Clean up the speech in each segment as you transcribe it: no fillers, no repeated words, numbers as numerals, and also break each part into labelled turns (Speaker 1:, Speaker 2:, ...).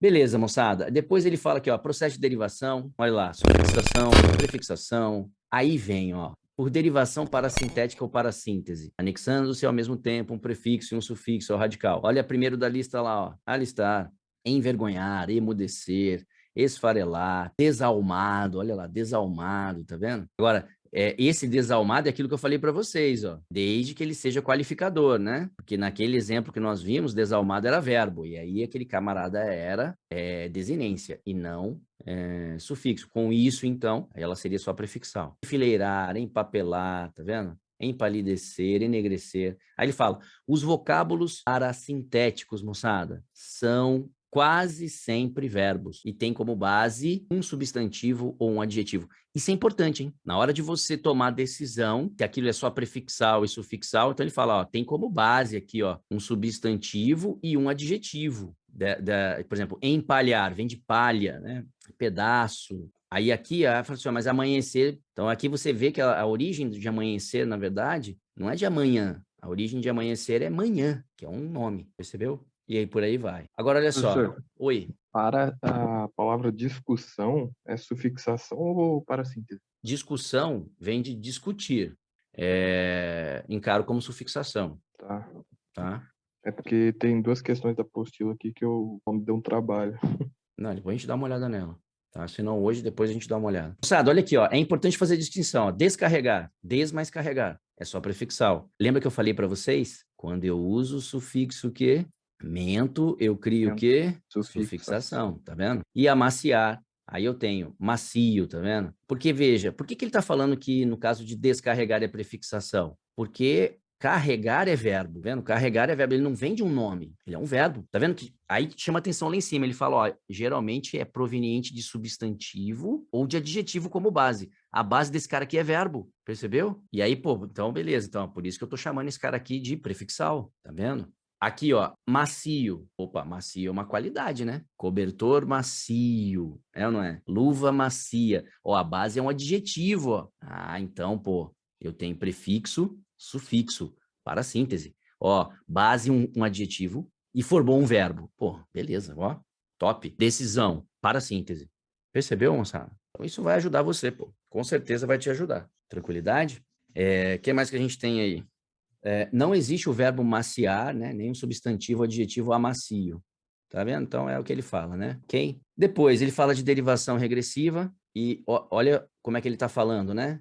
Speaker 1: Beleza, moçada. Depois ele fala aqui, ó, processo de derivação, olha lá, sufixação, prefixação. Aí vem, ó, por derivação parassintética ou parassíntese, anexando-se ao mesmo tempo um prefixo e um sufixo ao radical. Olha primeiro da lista lá, ó, alistar, envergonhar, emudecer, esfarelar, desalmado, olha lá, desalmado, tá vendo? Agora, esse desalmado é aquilo que eu falei para vocês, ó, desde que ele seja qualificador, né? Porque naquele exemplo que nós vimos, desalmado era verbo, e aí aquele camarada era desinência, e não sufixo. Com isso, então, ela seria só prefixal. Enfileirar, empapelar, tá vendo? Empalidecer, enegrecer. Aí ele fala, os vocábulos parassintéticos, moçada, são quase sempre verbos e tem como base um substantivo ou um adjetivo. Isso é importante, hein? Na hora de você tomar a decisão, que aquilo é só prefixal e sufixal, então ele fala, ó, tem como base aqui, ó, um substantivo e um adjetivo. Por exemplo, empalhar, vem de palha, né? Pedaço. Aí aqui, fala assim, ó, mas amanhecer. Então aqui você vê que a origem de amanhecer, na verdade, não é de amanhã. A origem de amanhecer é manhã, que é um nome, percebeu? E aí por aí vai. Agora, olha só.
Speaker 2: Professor,
Speaker 1: Oi.
Speaker 2: para a palavra discussão, é sufixação ou parassíntese?
Speaker 1: Discussão vem de discutir. Encaro como sufixação,
Speaker 2: Tá.
Speaker 1: tá?
Speaker 2: É porque tem duas questões da apostila aqui que eu me deu um trabalho.
Speaker 1: Não, depois a gente dá uma olhada nela, tá? Se não hoje, depois a gente dá uma olhada. Moçada, olha aqui, ó. É importante fazer a distinção, ó. Descarregar, des mais carregar. É só prefixal. Lembra que eu falei para vocês? Quando eu uso o sufixo que mento, eu crio o quê?
Speaker 2: Sufixação.
Speaker 1: Sufixação, tá vendo? E amaciar. Aí eu tenho macio, tá vendo? Porque, veja, por que ele está falando que no caso de descarregar é prefixação? Porque carregar é verbo, tá vendo? Carregar é verbo, ele não vem de um nome, ele é um verbo. Tá vendo que aí chama atenção lá em cima, ele fala, ó, geralmente é proveniente de substantivo ou de adjetivo como base. A base desse cara aqui é verbo, percebeu? E aí, pô, então beleza, então por isso que eu tô chamando esse cara aqui de prefixal, tá vendo? Aqui, ó, macio. Opa, macio é uma qualidade, né? Cobertor macio, é ou não é? Luva macia. Ó, a base é um adjetivo, ó. Ah, então, pô, eu tenho prefixo, sufixo, para síntese. Ó, base um adjetivo e formou um verbo. Pô, beleza, ó, top. Decisão, para síntese. Percebeu, moçada? Então isso vai ajudar você, pô. Com certeza vai te ajudar. Tranquilidade? Que mais que a gente tem aí? Não existe o verbo maciar, né? Nem o substantivo ou adjetivo amacio. Tá vendo? Então é o que ele fala, né? Ok? Depois ele fala de derivação regressiva e olha como é que ele está falando, né?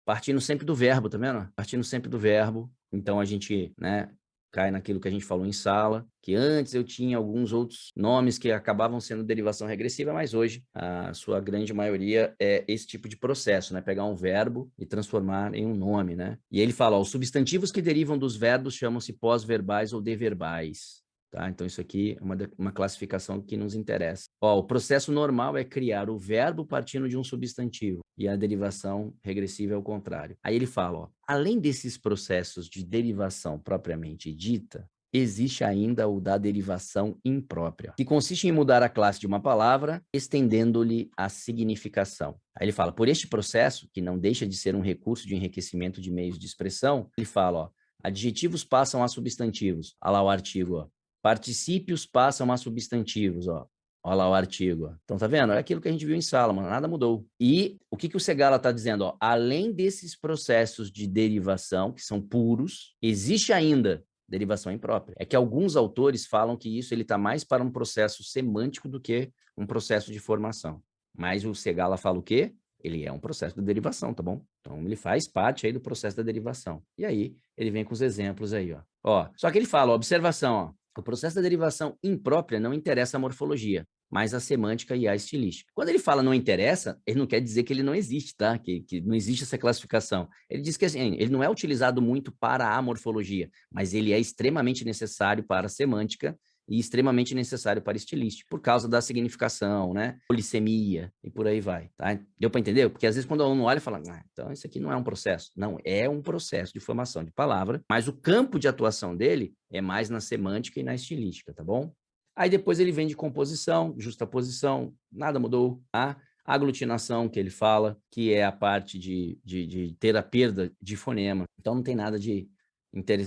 Speaker 1: Partindo sempre do verbo, tá vendo? Partindo sempre do verbo. Então a gente, né, cai naquilo que a gente falou em sala, que antes eu tinha alguns outros nomes que acabavam sendo derivação regressiva, mas hoje a sua grande maioria é esse tipo de processo, né? Pegar um verbo e transformar em um nome, né? E ele fala, ó, os substantivos que derivam dos verbos chamam-se pós-verbais ou deverbais. Tá? Então, isso aqui é uma classificação que nos interessa. Ó, o processo normal é criar o verbo partindo de um substantivo e a derivação regressiva é o contrário. Aí ele fala, ó, além desses processos de derivação propriamente dita, existe ainda o da derivação imprópria, que consiste em mudar a classe de uma palavra, estendendo-lhe a significação. Aí ele fala, por este processo, que não deixa de ser um recurso de enriquecimento de meios de expressão, ele fala, ó, adjetivos passam a substantivos. Olha lá o artigo, ó. Particípios passam a substantivos, ó. Olha lá o artigo. Então, tá vendo? É aquilo que a gente viu em sala, mano. Nada mudou. E o que o Segala está dizendo? Ó, além desses processos de derivação, que são puros, existe ainda derivação imprópria. É que alguns autores falam que isso ele está mais para um processo semântico do que um processo de formação. Mas o Segala fala o quê? Ele é um processo de derivação, tá bom? Então, ele faz parte aí do processo da derivação. E aí, ele vem com os exemplos aí, ó. Só que ele fala, ó, observação, ó. O processo da derivação imprópria não interessa a morfologia, mas a semântica e a estilística. Quando ele fala não interessa, ele não quer dizer que ele não existe, tá? Que não existe essa classificação. Ele diz que assim, ele não é utilizado muito para a morfologia, mas ele é extremamente necessário para a semântica e extremamente necessário para estilística, por causa da significação, né? Polissemia e por aí vai, tá? Deu para entender? Porque às vezes quando o aluno olha e fala, então isso aqui não é um processo. Não, é um processo de formação de palavra, mas o campo de atuação dele é mais na semântica e na estilística, tá bom? Aí depois ele vem de composição, justaposição, nada mudou, tá? Aglutinação, que ele fala, que é a parte de ter a perda de fonema. Então não tem nada de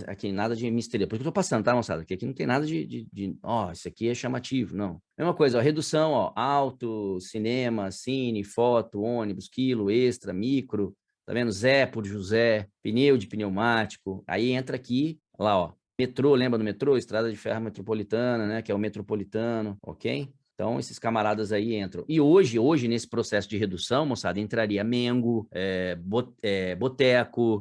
Speaker 1: Aqui nada de misteria. Porque eu tô passando, tá, moçada? Porque aqui não tem nada ó, isso aqui é chamativo, não. Mesma coisa, ó, redução, ó, auto, cinema, cine, foto, ônibus, quilo, extra, micro, tá vendo? Zé por José, pneu de pneumático. Aí entra aqui, lá, ó, metrô, lembra do metrô? Estrada de ferro metropolitana, né? Que é o metropolitano, ok? Então, esses camaradas aí entram. E hoje, nesse processo de redução, moçada, entraria Mengo, Boteco,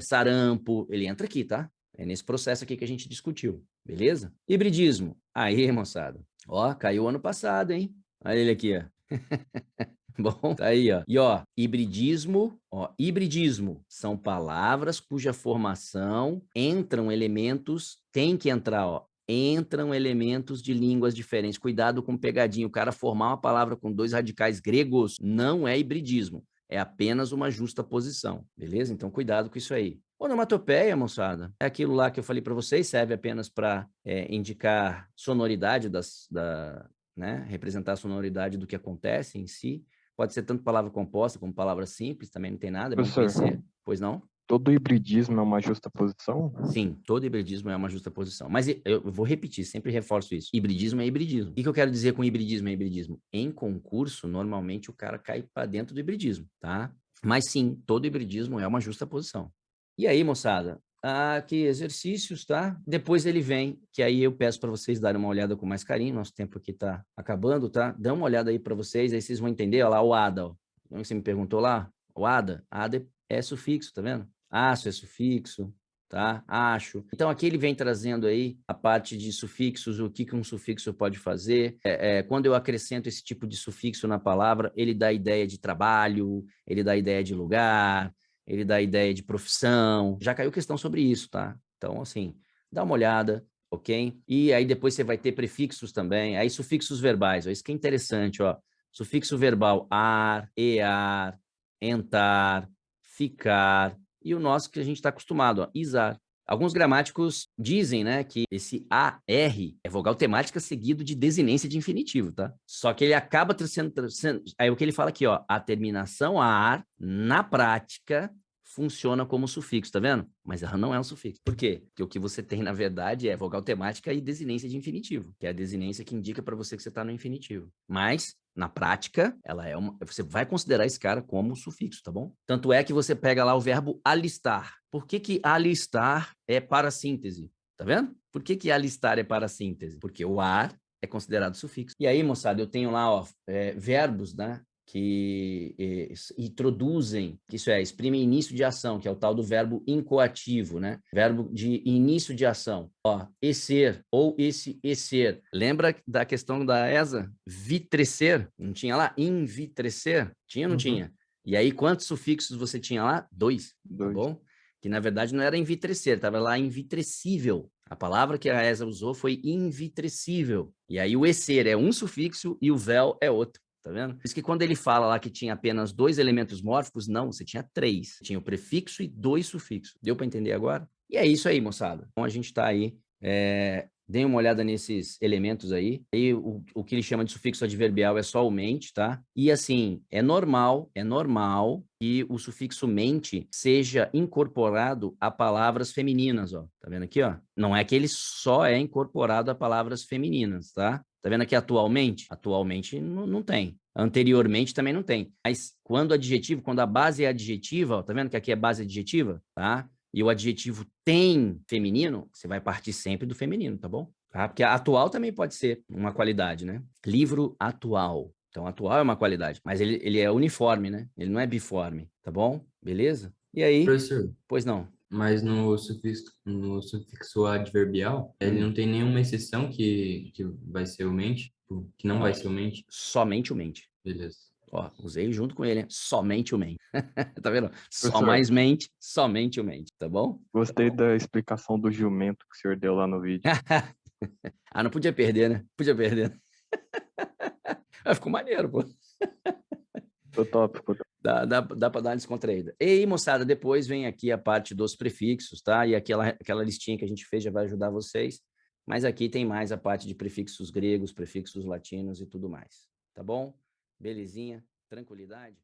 Speaker 1: Sarampo. Ele entra aqui, tá? É nesse processo aqui que a gente discutiu, beleza? Hibridismo. Aí, moçada. Ó, caiu ano passado, hein? Olha ele aqui, ó. Bom, tá aí, ó. E ó, hibridismo são palavras cuja formação entram elementos, tem que entrar, ó, entram elementos de línguas diferentes. Cuidado com pegadinha. O cara formar uma palavra com dois radicais gregos não é hibridismo, é apenas uma justa posição, beleza? Então, cuidado com isso aí. Onomatopeia, moçada, é aquilo lá que eu falei para vocês, serve apenas para indicar sonoridade né? Representar a sonoridade do que acontece em si. Pode ser tanto palavra composta como palavra simples, também não tem nada, é bom
Speaker 2: Professor,
Speaker 1: conhecer. Pois não?
Speaker 2: todo hibridismo é uma justa posição?
Speaker 1: Sim, todo hibridismo é uma justa posição. Mas eu vou repetir, sempre reforço isso. Hibridismo é hibridismo. O que eu quero dizer com hibridismo é hibridismo? Em concurso, normalmente o cara cai para dentro do hibridismo, tá? Mas sim, todo hibridismo é uma justa posição. E aí, moçada, aqui exercícios, tá? Depois ele vem, que aí eu peço para vocês darem uma olhada com mais carinho. Nosso tempo aqui tá acabando, tá? Dá uma olhada aí para vocês, aí vocês vão entender. Olha lá, o ADA, ó. Você me perguntou lá? O ADA é sufixo, tá vendo? Aço é sufixo, tá? Acho. Então, aqui ele vem trazendo aí a parte de sufixos, o que um sufixo pode fazer. Quando eu acrescento esse tipo de sufixo na palavra, ele dá ideia de trabalho, ele dá ideia de lugar, ele dá ideia de profissão. Já caiu questão sobre isso, tá? Então, assim, dá uma olhada, ok? E aí depois você vai ter prefixos também. Aí sufixos verbais, ó, isso que é interessante, ó. Sufixo verbal, ar, ear, entrar, ficar, e o nosso que a gente está acostumado, ó, isar. Alguns gramáticos dizem, né, que esse AR é vogal temática seguido de desinência de infinitivo, tá? Só que ele acaba sendo... Aí o que ele fala aqui, ó, a terminação AR, na prática, funciona como sufixo, tá vendo? Mas ela não é um sufixo. Por quê? Porque o que você tem, na verdade, é vogal temática e desinência de infinitivo, que é a desinência que indica para você que você está no infinitivo. Mas, na prática, ela é você vai considerar esse cara como sufixo, tá bom? Tanto é que você pega lá o verbo alistar. Por que alistar é para síntese? Tá vendo? Por que alistar é para síntese? Porque o ar é considerado sufixo. E aí, moçada, eu tenho lá, ó, verbos, né? Que introduzem, que isso exprimem início de ação, que é o tal do verbo incoativo, né? Verbo de início de ação. Ó, esser ou esse esser. Lembra da questão da ESA? Vitrecer, não tinha lá? Invitrecer? Tinha ou não tinha? E aí, quantos sufixos você tinha lá? 2, tá bom? Que, na verdade, não era invitrecer, estava lá invitrecível. A palavra que a ESA usou foi invitrecível. E aí, o esser é um sufixo e o vel é outro. Tá vendo? Por isso que quando ele fala lá que tinha apenas 2 elementos mórficos, não, você tinha 3. Tinha o prefixo e 2 sufixos. Deu para entender agora? E é isso aí, moçada. Então a gente está aí. Deem uma olhada nesses elementos aí. Aí o que ele chama de sufixo adverbial é só o mente, tá? E assim, é normal que o sufixo mente seja incorporado a palavras femininas, ó. Tá vendo aqui, ó? Não é que ele só é incorporado a palavras femininas, tá? Tá vendo aqui atualmente? Atualmente não tem. Anteriormente também não tem. Mas quando a base é adjetiva, ó, tá vendo que aqui é base adjetiva, tá? E o adjetivo tem feminino, você vai partir sempre do feminino, tá bom? Tá? Porque atual também pode ser uma qualidade, né? Livro atual. Então, atual é uma qualidade, mas ele é uniforme, né? Ele não é biforme, tá bom? Beleza? E aí?
Speaker 3: Professor,
Speaker 1: Pois não.
Speaker 3: mas no sufixo adverbial, ele não tem nenhuma exceção que vai ser o mente, tipo, que não
Speaker 1: Ó,
Speaker 3: vai ser o mente.
Speaker 1: somente o mente.
Speaker 3: Beleza.
Speaker 1: Ó, usei junto com ele, né? Somente o mente. Tá vendo? Só
Speaker 2: Professor,
Speaker 1: mais mente, somente o mente, tá bom?
Speaker 2: gostei da explicação do jumento que o senhor deu lá no vídeo.
Speaker 1: Ah, não podia perder, né? Podia perder. Ah, ficou maneiro, pô.
Speaker 2: Ficou top, ficou top.
Speaker 1: Dá para dar uma descontraída. E aí, moçada, depois vem aqui a parte dos prefixos, tá? E aquela listinha que a gente fez já vai ajudar vocês. Mas aqui tem mais a parte de prefixos gregos, prefixos latinos e tudo mais. Tá bom? Belezinha? Tranquilidade?